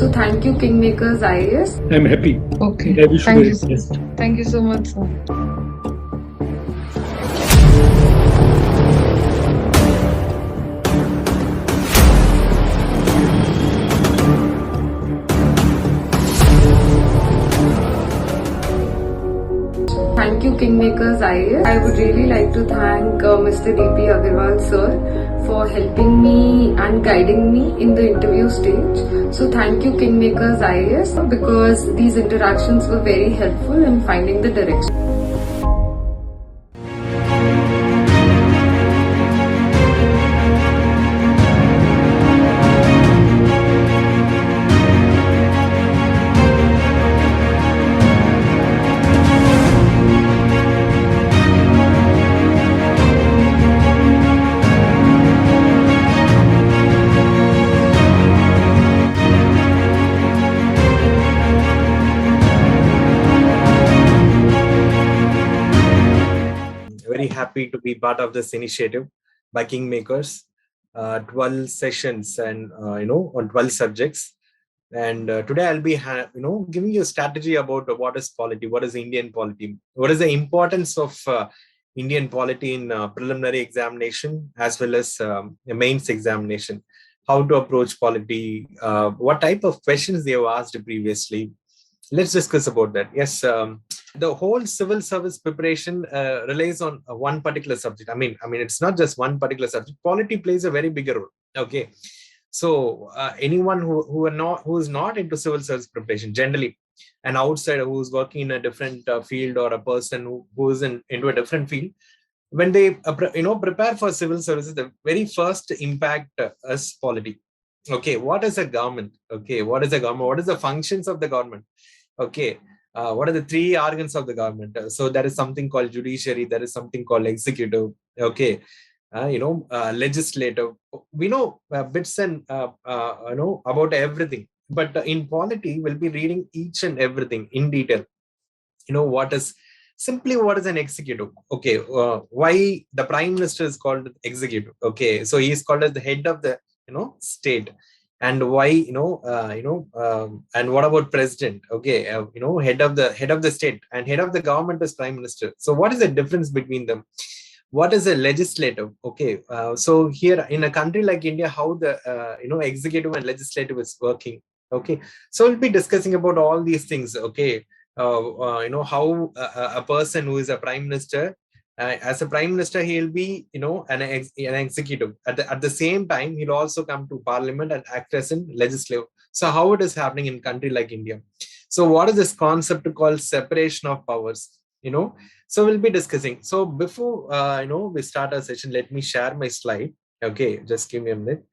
So thank you, KingMakers IAS. I'm happy. Okay. I wish Thank you you. the best. Thank you so much, sir. Thank you, KingMakers IAS. I would really like to thank Mr. D.P. Agarwal sir for helping me and guiding me in the interview stage. So thank you, KingMakers IAS, because these interactions were very helpful in finding the direction. Very happy to be part of this initiative by KingMakers. 12 sessions and on 12 subjects. And today I'll be giving you a strategy about what is polity, what is Indian polity, what is the importance of Indian polity in preliminary examination as well as a mains examination, how to approach polity, what type of questions they have asked previously. Let's discuss about that. Yes, the whole civil service preparation relies on one particular subject. I mean, it's not just one particular subject. Polity plays a very bigger role. Okay, so anyone who is not into civil service preparation, generally, an outsider who is working in a different field, or a person who is into a different field, when they prepare for civil services, the very first impact is polity. Okay, what is a government? Okay, what is a government? What is the functions of the government? Okay, what are the three organs of the government? So there is something called judiciary, there is something called executive. Okay, legislative. We know bits and about everything, but in polity we'll be reading each and everything in detail. What is an executive? Okay, why the prime minister is called executive? Okay, so he is called as the head of the state. And why and what about president? Okay, head of the state and head of the government is prime minister. So what is the difference between them? What is a legislative? Okay, so here in a country like India, how the executive and legislative is working. Okay, so we'll be discussing about all these things. Okay, how a person who is a prime minister, as a prime minister, he'll be an executive. At the same time, he'll also come to parliament and act as in legislative. So how it is happening in country like India? So what is this concept called separation of powers? So we'll be discussing. So before we start our session, let me share my slide. Okay, just give me a minute.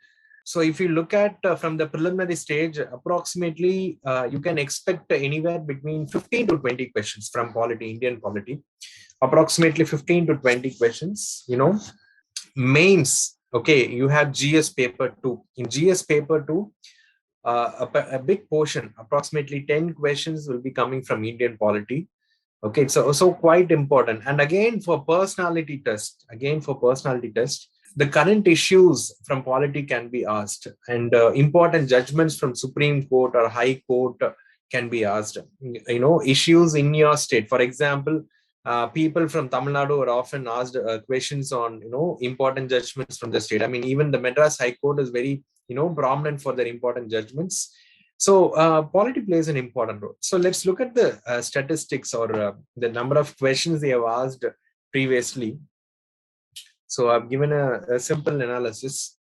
So if you look at from the preliminary stage, approximately you can expect anywhere between 15 to 20 questions from polity, Indian polity. Approximately 15 to 20 questions. Mains. Okay, you have GS paper 2. In GS paper 2, a big portion, approximately 10 questions will be coming from Indian polity. Okay, so quite important. And again for personality test, the current issues from polity can be asked, and important judgments from Supreme Court or High Court can be asked. Issues in your state. For example, people from Tamil Nadu are often asked questions on important judgments from the state. I mean, even the Madras High Court is very prominent for their important judgments. So polity plays an important role. So let's look at the statistics, or the number of questions they have asked previously. So I've given a simple analysis.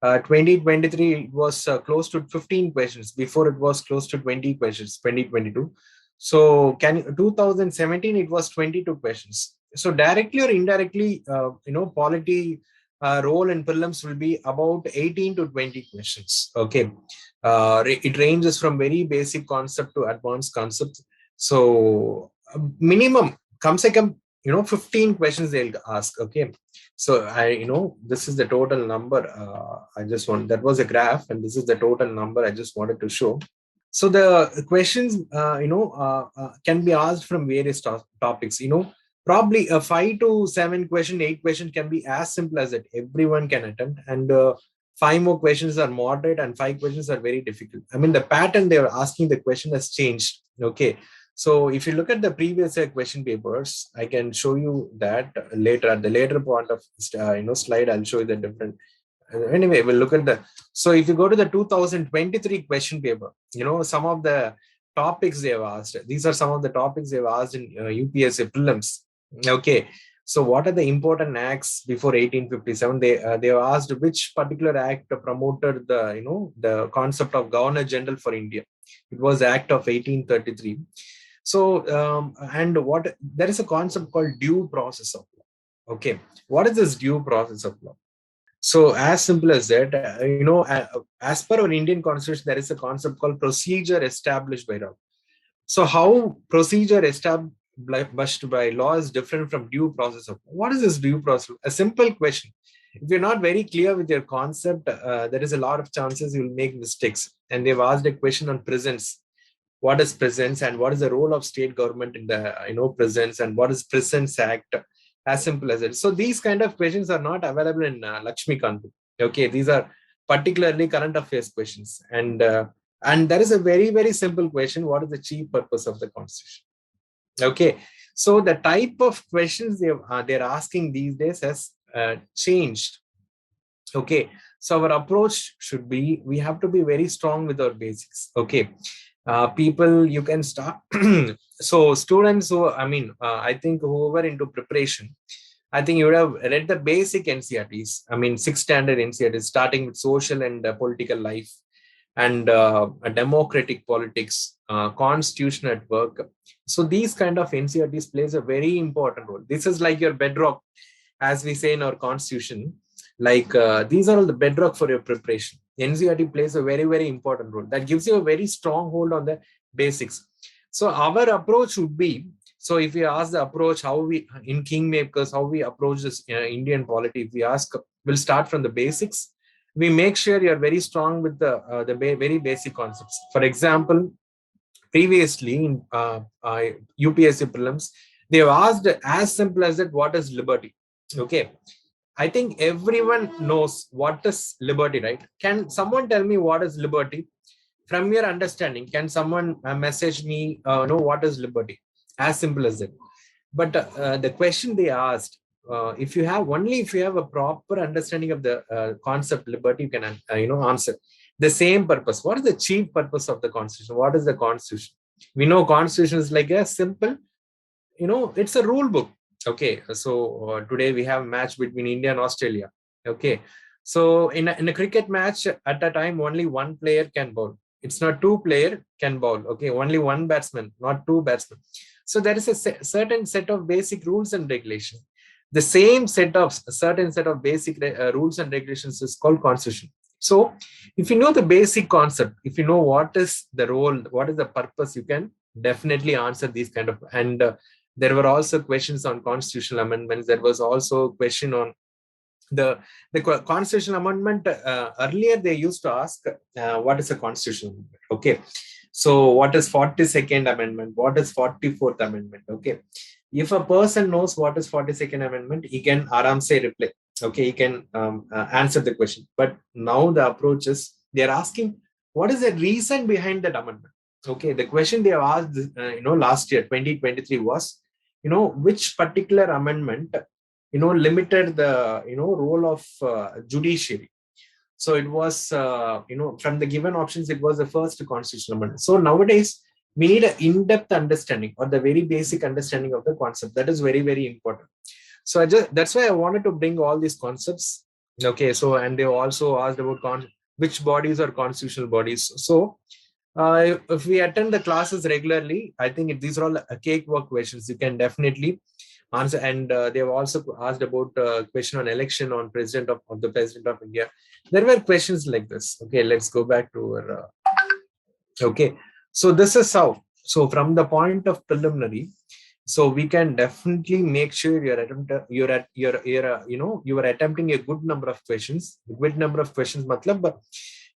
2023, it was close to 15 questions. Before it was close to 20 questions, 2022. So 2017, it was 22 questions. So directly or indirectly, polity role in prelims will be about 18 to 20 questions. Okay. It ranges from very basic concept to advanced concepts. So minimum, come se come, 15 questions they'll ask. Okay. So this is the total number. That was a graph, and this is the total number I just wanted to show. So the questions, can be asked from various topics. Probably a 5 to 7 question, 8 question can be as simple as that. Everyone can attempt, and 5 more questions are moderate, and 5 questions are very difficult. I mean, the pattern they are asking the question has changed. Okay. So if you look at the previous year question papers, I can show you that later at the later point of slide. I'll show you the different. Anyway, we'll look at the. So if you go to the 2023 question paper, some of the topics they have asked. These are some of the topics they've asked in UPSC prelims. Okay. So what are the important acts before 1857? They have asked which particular act promoted the concept of Governor General for India. It was the Act of 1833. So and what there is a concept called due process of law. Okay, what is this due process of law? So as simple as that, as per our Indian constitution, there is a concept called procedure established by law. So how procedure established by law is different from due process of law? What is this due process? A simple question. If you're not very clear with your concept, there is a lot of chances you'll make mistakes. And they've asked a question on presence. What is presence, and what is the role of state government in the presence, and what is Presence Act? As simple as it. So these kind of questions are not available in Lakshmikant. Okay, these are particularly current affairs questions, and there is a very, very simple question: what is the chief purpose of the constitution? Okay, so the type of questions they're asking these days has changed. Okay, so our approach should be, we have to be very strong with our basics. Okay, people, you can start. So students who, I think whoever into preparation, I think you would have read the basic NCRTs. I mean, 6 standard NCRTs, starting with social and political life, and democratic politics, constitution at work. So these kind of NCRTs plays a very important role. This is like your bedrock, as we say in our constitution. Like these are all the bedrock for your preparation. NCRT plays a very, very important role. That gives you a very strong hold on the basics. So our approach would be, so if you ask the approach, how we in KingMakers, how we approach this Indian polity, if we ask, we'll start from the basics. We make sure you're very strong with the very basic concepts. For example, previously in UPSC prelims, they have asked as simple as that, what is liberty? Okay, I think everyone knows what is liberty, right? Can someone tell me what is liberty? From your understanding, can someone message me, know what is liberty? As simple as that. But the question they asked, if you have a proper understanding of the concept liberty, you can answer the same purpose. What is the chief purpose of the constitution? What is the constitution? We know constitution is like a simple, it's a rule book. Okay, so today we have a match between India and Australia. Okay, so in a cricket match, at a time only one player can bowl. It's not two player can bowl. Okay, only one batsman, not two batsmen. So there is a certain set of basic rules and regulations. The same certain set of basic rules and regulations is called constitution. So if you know the basic concept, if you know what is the role, what is the purpose, you can definitely answer these kind of. And there were also questions on constitutional amendments. There was also a question on the constitutional amendment. Earlier they used to ask what is a constitutional amendment. Okay, so what is 42nd amendment, what is 44th amendment? Okay, if a person knows what is 42nd amendment, he can aram say reply. Okay, he can answer the question. But now the approach is, they are asking what is the reason behind that amendment. Okay, the question they have asked last year 2023 was, which particular amendment limited the role of judiciary. So it was from the given options, it was the first constitutional amendment. So nowadays we need an in-depth understanding, or the very basic understanding of the concept. That is very, very important. So that's why I wanted to bring all these concepts. Okay, so and they also asked about which bodies are constitutional bodies. So if we attend the classes regularly, I think these are all cakewalk questions. You can definitely answer. And they have also asked about question on election on president of the president of India. There were questions like this. Okay, let's go back to our. Okay, so this is how. So from the point of preliminary, so we can definitely make sure you're attempting a good number of questions. Good number of questions, matlab,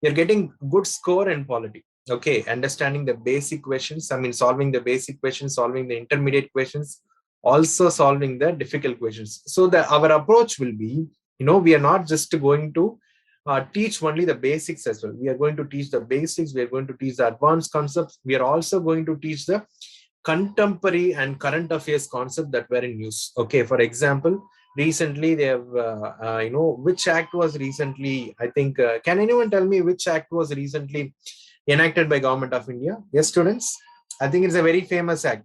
you're getting good score in polity. Okay, understanding the basic questions. I mean, solving the basic questions, solving the intermediate questions, also solving the difficult questions. So our approach will be, we are not just going to teach only the basics as well. We are going to teach the basics. We are going to teach the advanced concepts. We are also going to teach the contemporary and current affairs concept that were in use. Okay, for example, recently they have, which act was recently, I think, can anyone tell me which act was recently enacted by Government of India? Yes, students? I think it's a very famous act.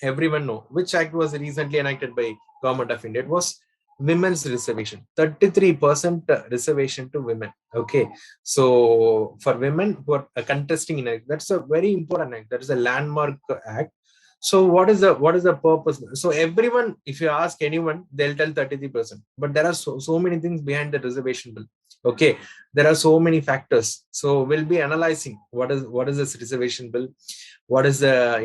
Everyone know which act was recently enacted by Government of India. It was women's reservation, 33% reservation to women. Okay, so for women who are contesting in it, that's a very important act. That is a landmark act. So what is the purpose? So everyone, if you ask anyone, they'll tell 33%. But there are so many things behind the reservation bill. Okay, there are so many factors. So we'll be analyzing what is this reservation bill, what is the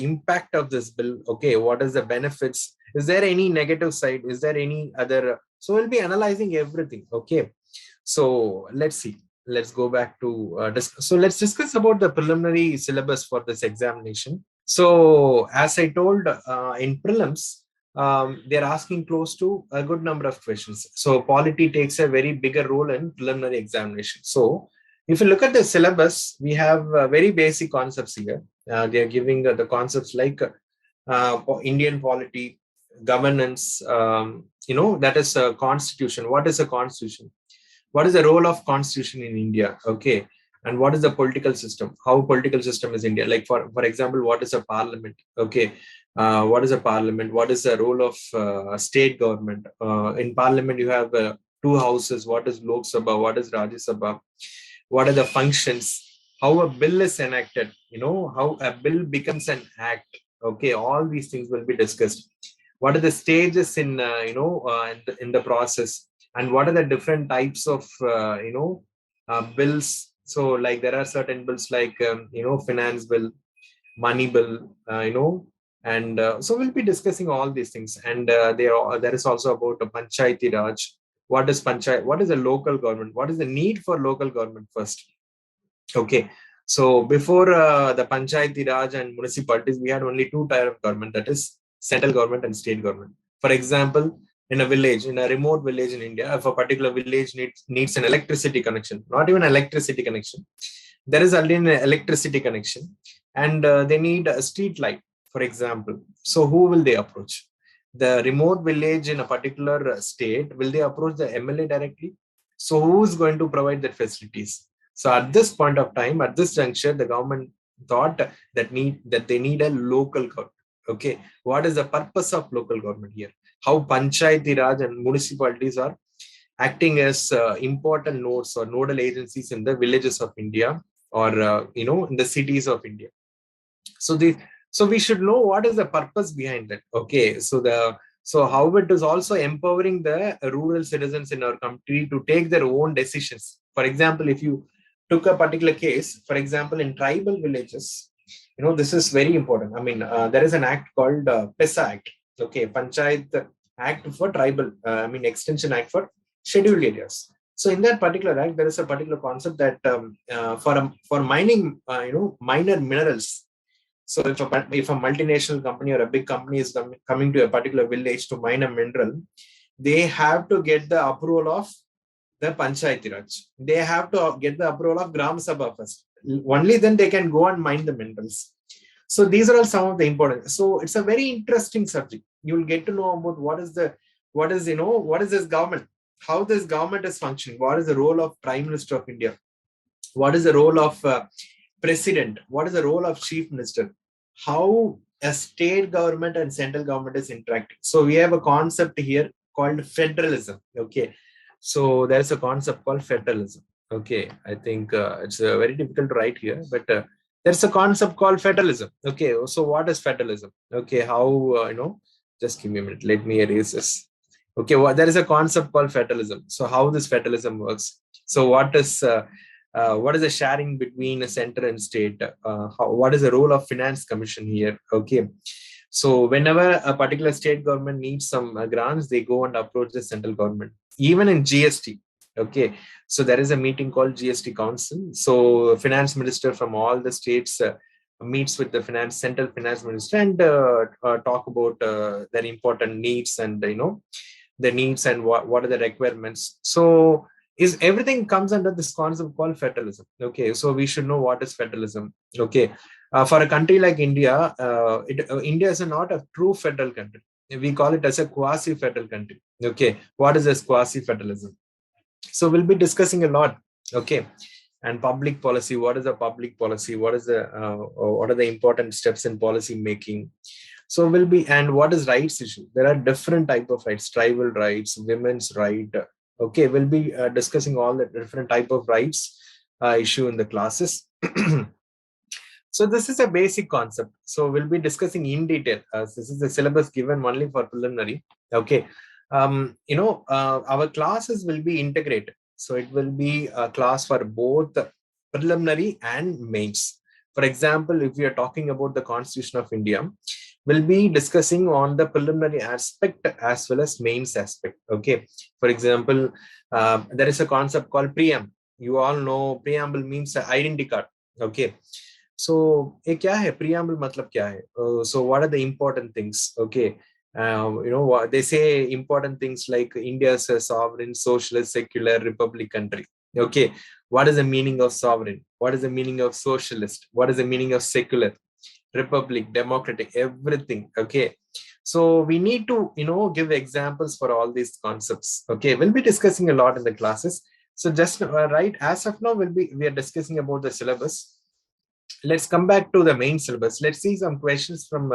impact of this bill. Okay, what is the benefits, is there any negative side, is there any other, so we'll be analyzing everything. Okay, so let's see, let's go back to so let's discuss about the preliminary syllabus for this examination. So as I told, in prelims, they're asking close to a good number of questions. So polity takes a very bigger role in preliminary examination. So if you look at the syllabus, we have very basic concepts here. They are giving the concepts like Indian polity, governance, that is a constitution. What is a constitution? What is the role of constitution in India? Okay. And what is the political system? How political system is India? Like for example, what is a parliament? Okay. What is a parliament? What is the role of state government? In parliament, you have two houses. What is Lok Sabha? What is Rajya Sabha? What are the functions? How a bill is enacted? How a bill becomes an act. Okay, all these things will be discussed. What are the stages in in the process, and what are the different types of bills? So like there are certain bills like finance bill, money bill, and so we'll be discussing all these things. And there is also about a panchayati raj. What is panchayat? What is a local government? What is the need for local government first? Okay, so before the panchayati raj and municipalities, we had only two tier of government, that is central government and state government. For example, in a village, in a remote village in India, if a particular village needs an electricity connection, not even electricity connection, there is only an electricity connection, and they need a street light, for example. So who will they approach? The remote village in a particular state, will they approach the MLA directly? So who is going to provide the facilities? So at this point of time, at this juncture, the government thought that they need a local government. Okay, what is the purpose of local government here? How Panchayati Raj and municipalities are acting as important nodes or nodal agencies in the villages of India, or in the cities of India. So we should know what is the purpose behind that. Okay, so how it is also empowering the rural citizens in our country to take their own decisions. For example, if you took a particular case, for example, in tribal villages, this is very important. I mean, there is an act called PESA Act. Okay, Panchayat Act for Tribal, Extension Act for Scheduled Areas. So in that particular act, there is a particular concept that for mining, minor minerals. So if a multinational company or a big company is coming to a particular village to mine a mineral, they have to get the approval of the Panchayati Raj. They have to get the approval of Gram Sabha first. Only then they can go and mine the minerals. So these are all some of the important. So it's a very interesting subject. You will get to know about what is this government, how this government is functioning, what is the role of Prime Minister of India, what is the role of President, what is the role of Chief Minister, how a state government and central government is interacting. So we have a concept here called federalism. Okay, so there's a concept called federalism. Okay, I think it's very difficult to write here, but there's a concept called federalism. Okay, so what is federalism? Okay, how just give me a minute, let me erase this. Okay, there is a concept called federalism. So how this federalism works? So what is the sharing between a center and state? What is the role of finance commission here? Okay, so whenever a particular state government needs some grants, they go and approach the central government. Even in GST, okay, so there is a meeting called GST Council. So finance minister from all the states meets with the central finance minister and talk about their important needs and the needs and what are the requirements. So is everything comes under this concept called federalism. Okay, so we should know what is federalism. Okay, for a country like India, India is not a true federal country. We call it as a quasi-federal country. Okay, what is this quasi-federalism? So we'll be discussing a lot. Okay, and public policy. What is the public policy? What are the important steps in policy making? So will be, and what is rights issue? There are different type of rights: tribal rights, women's right. Okay, we'll be discussing all the different type of rights issue in the classes. So this is a basic concept. So we'll be discussing in detail. This is the syllabus given only for preliminary. Okay, our classes will be integrated. So it will be a class for both preliminary and mains. For example, if we are talking about the Constitution of India, we'll be discussing on the preliminary aspect as well as mains aspect. Okay, for example, there is a concept called preamble. You all know preamble means identity card. Okay, so ये क्या है preamble मतलब क्या है? So what are the important things? Okay, what they say, important things like India is a sovereign, socialist, secular, republic country. Okay, what is the meaning of sovereign? What is the meaning of socialist? What is the meaning of secular, republic, democratic, everything? Okay, so we need to give examples for all these concepts. Okay, we'll be discussing a lot in the classes. So just right as of now, we are discussing about the syllabus. Let's come back to the main syllabus. Let's see some questions from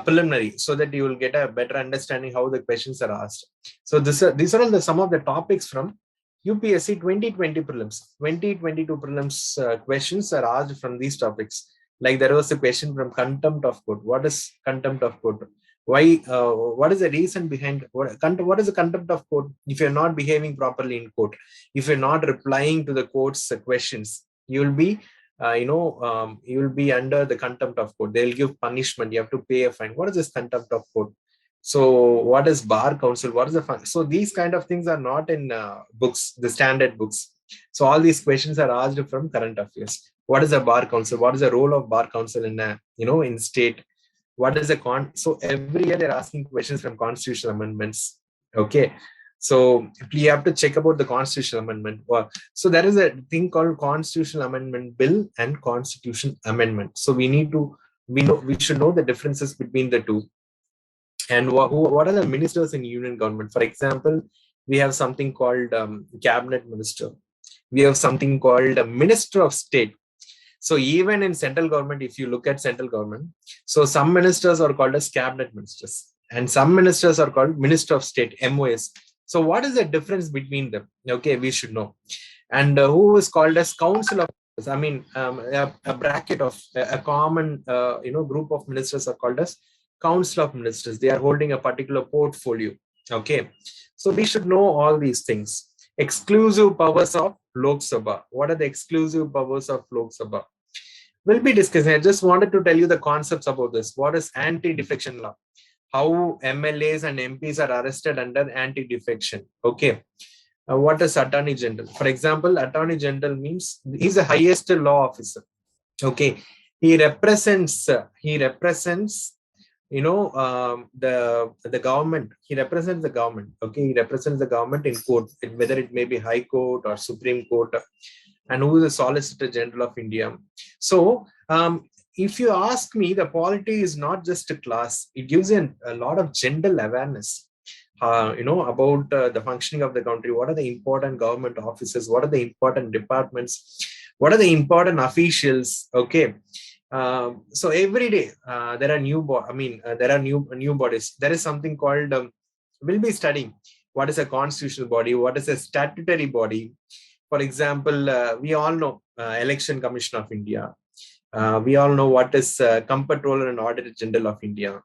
preliminary, so that you will get a better understanding how the questions are asked. So these are all some of the topics from UPSC 2020 prelims. 2022 prelims questions are asked from these topics. Like there was a question from contempt of court. What is contempt of court? Why? What is the reason behind what is the contempt of court? If you're not behaving properly in court, if you're not replying to the court's questions, you will be you will be under the contempt of court. They'll give punishment. You have to pay a fine. What is this contempt of court? So what is bar council? What is the fine? So these kind of things are not in books, the standard books. So all these questions are asked from current affairs. What is a bar council? What is the role of bar council in in state? What is a so every year they're asking questions from constitutional amendments. Okay, so you have to check about the constitutional amendment. So there is a thing called constitutional amendment bill and constitution amendment. So we should know the differences between the two. And what are the ministers in union government? For example, we have something called cabinet minister. We have something called a minister of state. So even in central government, if you look at central government, so some ministers are called as cabinet ministers and some ministers are called minister of state, MOS. So what is the difference between them? Okay, we should know. And who is called as council of, I mean, a bracket of a common, group of ministers are called as council of ministers. They are holding a particular portfolio. Okay, so we should know all these things. Exclusive powers of Lok Sabha. What are the exclusive powers of Lok Sabha? We'll be discussing. I just wanted to tell you the concepts about this. What is anti-defection law? How MLAs and MPs are arrested under anti-defection. Okay. What is Attorney General? For example, Attorney General means he's the highest law officer. Okay. He represents the government. He represents the government. Okay, he represents the government in court, whether it may be High Court or Supreme Court, and who is the Solicitor General of India. So if you ask me, the polity is not just a class. It gives a lot of general awareness about the functioning of the country. What are the important government offices? What are the important departments? What are the important officials? Okay. So every day there are new bodies. There is something called we'll be studying what is a constitutional body, what is a statutory body. For example, we all know Election Commission of India. We all know what is Comptroller and Auditor General of India.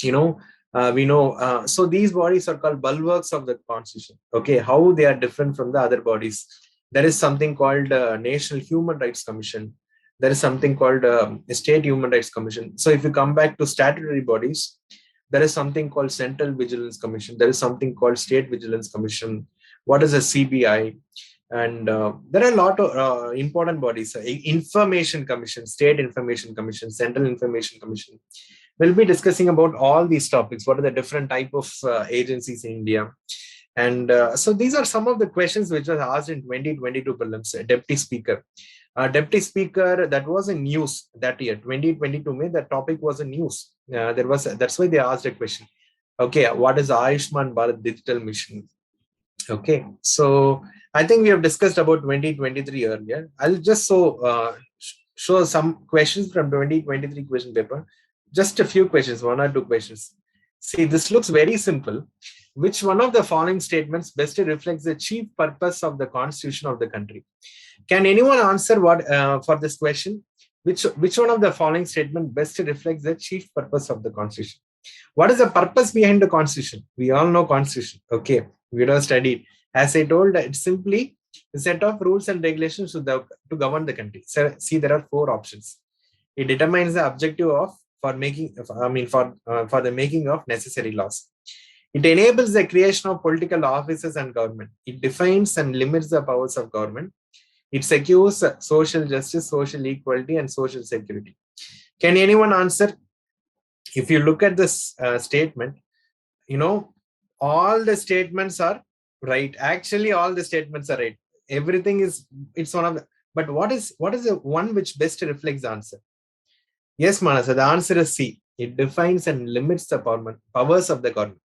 We know. So these bodies are called bulwarks of the Constitution. Okay, how they are different from the other bodies. There is something called National Human Rights Commission. There is something called State Human Rights Commission. So if you come back to statutory bodies, there is something called Central Vigilance Commission. There is something called State Vigilance Commission. What is a CBI? And there are a lot of important bodies. Information Commission, State Information Commission, Central Information Commission. We'll be discussing about all these topics. What are the different type of agencies in India? And so these are some of the questions which was asked in 2022 prelims. Deputy speaker, deputy speaker, that was in news that year, 2022 May. The topic was in news. That's why they asked a question. Okay, what is Ayushman Bharat digital mission? Okay, so I think we have discussed about 2023 earlier. I'll just show some questions from 2023 question paper. Just a few questions, one or two questions. See, this looks very simple. Which one of the following statements best reflects the chief purpose of the constitution of the country? Can anyone answer what for this question? Which one of the following statement best reflects the chief purpose of the constitution? What is the purpose behind the constitution? We all know constitution. Okay, we have studied. As I told, it's simply a set of rules and regulations to govern the country. So, see, there are four options. It determines the objective of for the making of necessary laws. It enables the creation of political offices and government. It defines and limits the powers of government. It secures social justice, social equality, and social security. Can anyone answer? If you look at this statement, all the statements are right. Actually, all the statements are right. Everything is, it's one of the, but what is the one which best reflects the answer? Yes, Manasa, the answer is C. It defines and limits the powers of the government.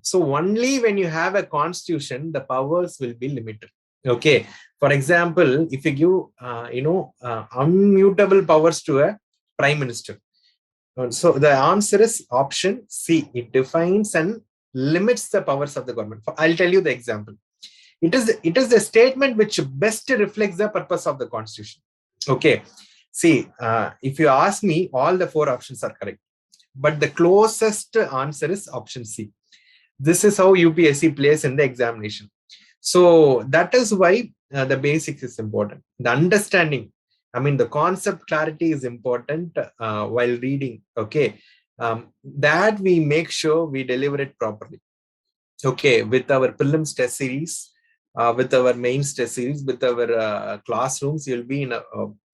So only when you have a constitution, the powers will be limited. Okay. For example, if you give, unmutable powers to a prime minister. So the answer is option C. It defines and limits the powers of the government. I'll tell you the example. It is the statement which best reflects the purpose of the constitution. Okay. See, if you ask me, all the four options are correct. But the closest answer is option C. This is how UPSC plays in the examination. So that is why the basics is important. The understanding, the concept clarity is important while reading. Okay, that we make sure we deliver it properly. Okay, with our prelims test series, with our mains test series, with our classrooms, you'll be in a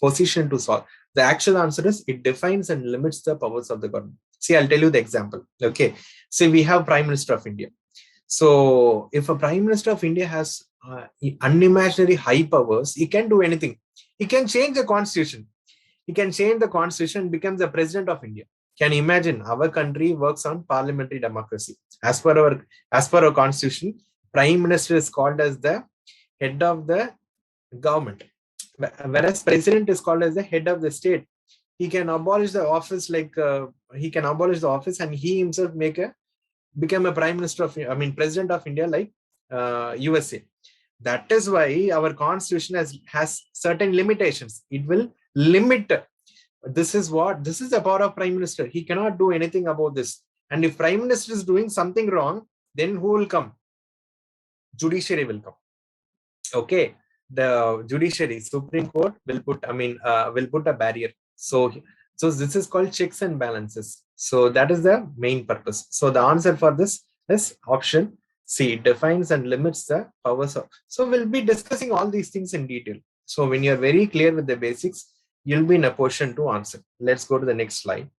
position to solve. The actual answer is it defines and limits the powers of the government. See, I'll tell you the example. Okay, so we have Prime Minister of India. So if a Prime Minister of India has unimaginary high powers, he can do anything. He can change the constitution. He can change the constitution and becomes the president of India. Can you imagine? Our country works on parliamentary democracy. As per our constitution, Prime Minister is called as the head of the government, whereas President is called as the head of the state. He can abolish the office and he himself become a prime minister of, president of India, like USA. That is why our constitution has certain limitations. It will limit. This is the power of prime minister. He cannot do anything about this. And if prime minister is doing something wrong, then who will come? Judiciary will come. Okay, the judiciary, Supreme Court will put a barrier. So this is called checks and balances. So that is the main purpose. So the answer for this is option C. It defines and limits the powers of. So we'll be discussing all these things in detail. So when you're very clear with the basics, you'll be in a position to answer. Let's go to the next slide.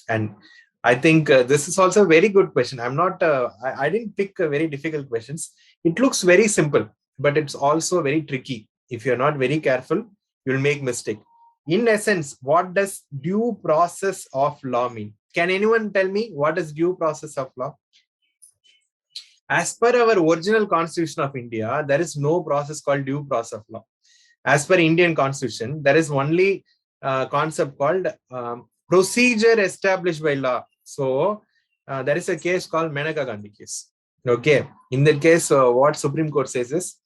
And I think this is also a very good question. I didn't pick very difficult questions. It looks very simple, but it's also very tricky. If you're not very careful, you'll make mistake. In essence, what does due process of law mean? Can anyone tell me what is due process of law? As per our original Constitution of India, there is no process called due process of law. As per Indian Constitution, there is only concept called procedure established by law. So there is a case called Maneka Gandhi case. Okay, in that case, what Supreme Court says is,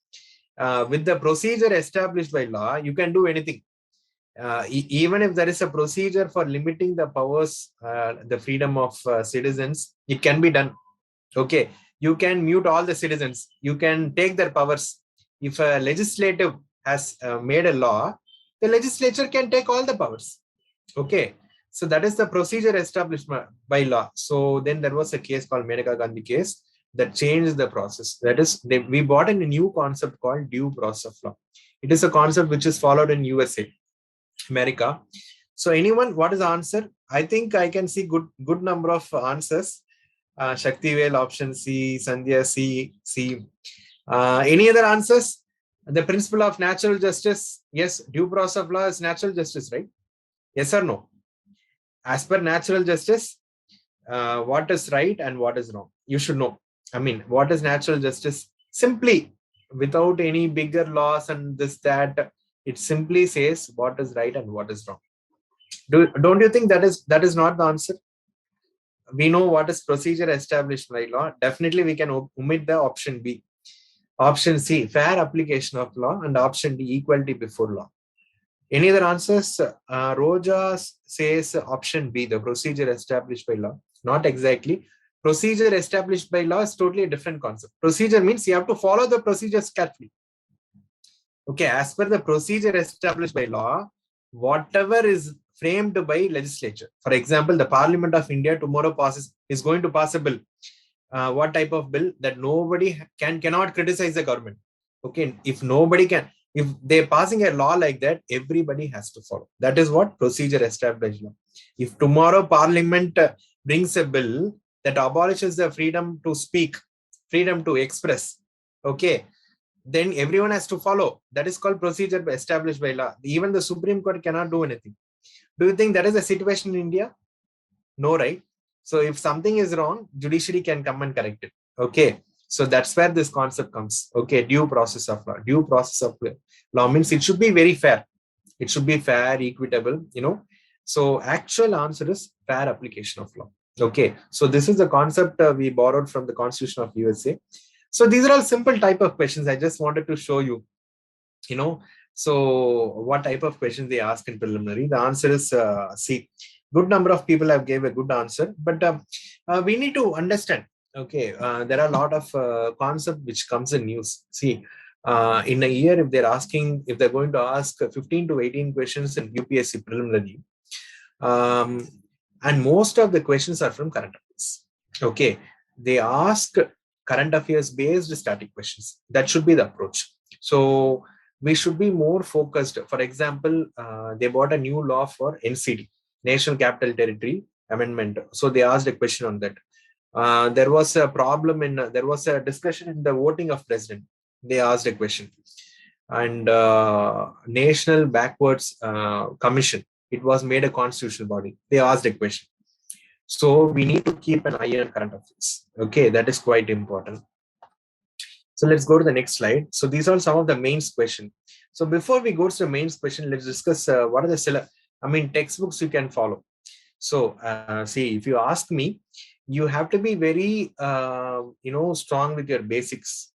with the procedure established by law, you can do anything. Even if there is a procedure for limiting the powers, the freedom of citizens, it can be done. Okay, you can mute all the citizens. You can take their powers. If a legislative has made a law, the legislature can take all the powers. Okay, so that is the procedure established by law. So then there was a case called Maneka Gandhi case that changed the process. That is, we brought in a new concept called due process of law. It is a concept which is followed in USA, America. So anyone, what is the answer? I think I can see good number of answers. Shaktivel, option C, Sandhya, C. Any other answers? The principle of natural justice. Yes, due process of law is natural justice, right? Yes or no? As per natural justice, what is right and what is wrong? You should know. I mean, what is natural justice? Simply, without any bigger laws and this, that, it simply says what is right and what is wrong. Don't you think that is not the answer? We know what is procedure established by law. Definitely, we can omit the option B. Option C, fair application of law, and option D, equality before law. Any other answers? Roja says option B, the procedure established by law. Not exactly. Procedure established by law is totally a different concept. Procedure means you have to follow the procedures carefully. Okay, as per the procedure established by law, whatever is framed by legislature. For example, the Parliament of India tomorrow is going to pass a bill. What type of bill? That nobody cannot criticize the government. Okay, if they're passing a law like that, everybody has to follow. That is what procedure established law. If tomorrow Parliament brings a bill that abolishes the freedom to speak, freedom to express, okay, then everyone has to follow. That is called procedure established by law. Even the Supreme Court cannot do anything. Do you think that is a situation in India? No, right? So if something is wrong, judiciary can come and correct it. Okay. So that's where this concept comes. Okay. Due process of law. Due process of law means it should be very fair. It should be fair, equitable, So actual answer is fair application of law. Okay. So this is the concept we borrowed from the Constitution of USA. So these are all simple type of questions. I just wanted to show you, so what type of questions they ask in preliminary. The answer is C. Good number of people have gave a good answer, but we need to understand. Okay, there are a lot of concept which comes in news. See, in a year, if they're going to ask 15 to 18 questions in UPSC preliminary, and most of the questions are from current affairs. Okay, they ask current affairs based static questions. That should be the approach. So we should be more focused. For example, they brought a new law for NCT, National Capital Territory Amendment. So they asked a question on that. There was a problem there was a discussion in the voting of president. They asked a question. And National Backwards Commission, it was made a constitutional body. They asked a question. So we need to keep an eye on current affairs. Okay, that is quite important. So let's go to the next slide. So these are some of the mains question. So before we go to the mains question, let's discuss what are the textbooks you can follow. So see, if you ask me, you have to be very strong with your basics.